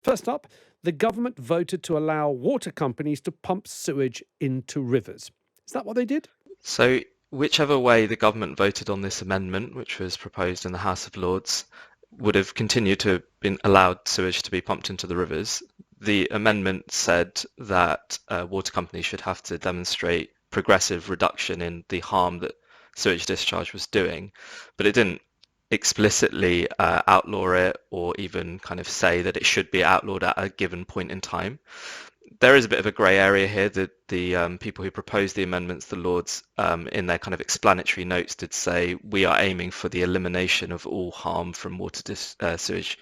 First up, the government voted to allow water companies to pump sewage into rivers. Is that what they did? So whichever way the government voted on this amendment, which was proposed in the House of Lords, would have continued to have been allowed sewage to be pumped into the rivers. The amendment said that water companies should have to demonstrate progressive reduction in the harm that sewage discharge was doing, but it didn't explicitly outlaw it or even kind of say that it should be outlawed at a given point in time. There is a bit of a grey area here. That the people who proposed the amendments, the Lords, in their kind of explanatory notes did say we are aiming for the elimination of all harm from sewage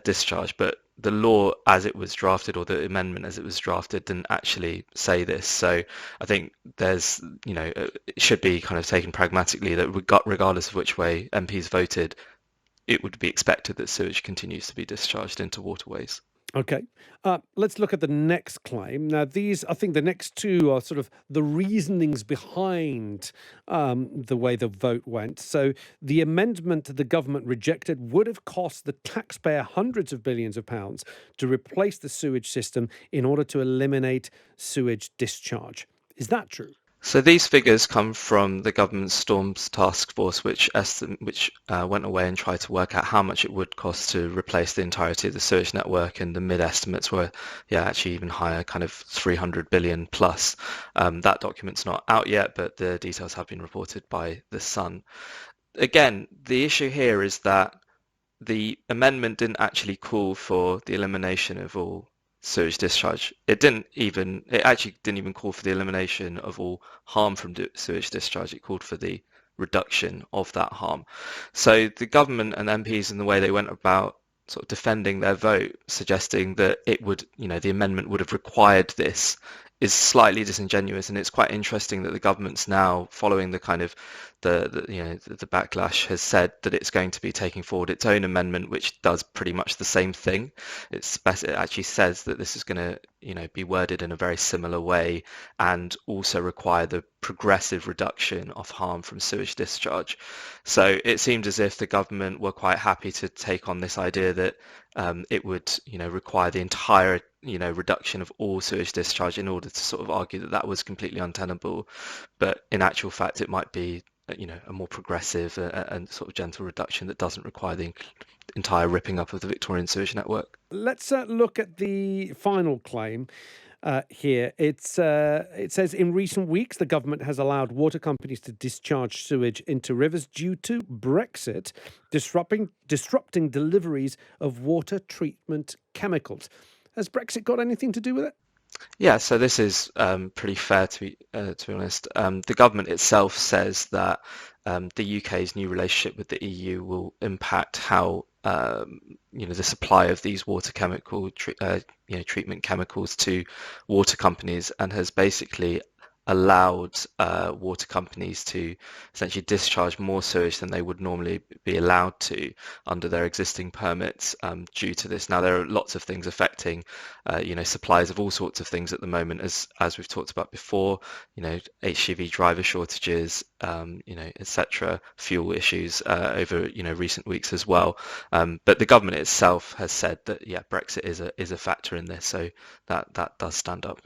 discharge. But the law as it was drafted, or the amendment as it was drafted, didn't actually say this. So I think there's, it should be kind of taken pragmatically that regardless of which way MPs voted, it would be expected that sewage continues to be discharged into waterways. Okay. Let's look at the next claim. Now, I think the next two are sort of the reasonings behind the way the vote went. So, the amendment the government rejected would have cost the taxpayer hundreds of billions of pounds to replace the sewage system in order to eliminate sewage discharge. Is that true? So these figures come from the government's Storms Task Force, which went away and tried to work out how much it would cost to replace the entirety of the sewage network, and the mid-estimates were, actually even higher, kind of 300 billion plus. That document's not out yet, but the details have been reported by The Sun. Again, the issue here is that the amendment didn't actually call for the elimination of all sewage discharge. It actually didn't even call for the elimination of all harm from sewage discharge. It called for the reduction of that harm. So the government and MPs, in the way they went about sort of defending their vote, suggesting that the amendment would have required this, is slightly disingenuous. And it's quite interesting that the government's now, following the kind of the backlash, has said that it's going to be taking forward its own amendment, which does pretty much the same thing. It actually says that this is going to be worded in a very similar way, and also require the progressive reduction of harm from sewage discharge. So it seemed as if the government were quite happy to take on this idea that it would require the entire reduction of all sewage discharge in order to sort of argue that that was completely untenable. But in actual fact, it might be a more progressive and sort of gentle reduction that doesn't require the entire ripping up of the Victorian sewage network. Let's look at the final claim. Here. It says in recent weeks, the government has allowed water companies to discharge sewage into rivers due to Brexit, disrupting deliveries of water treatment chemicals. Has Brexit got anything to do with it? Yeah, so this is pretty fair, to be honest. The government itself says that the UK's new relationship with the EU will impact how the supply of these water treatment chemicals to water companies, and has basically allowed water companies to essentially discharge more sewage than they would normally be allowed to under their existing permits due to this. Now, there are lots of things affecting supplies of all sorts of things at the moment, as we've talked about before, HGV driver shortages, etc., fuel issues over recent weeks as well. But the government itself has said that Brexit is a factor in this, so that does stand up.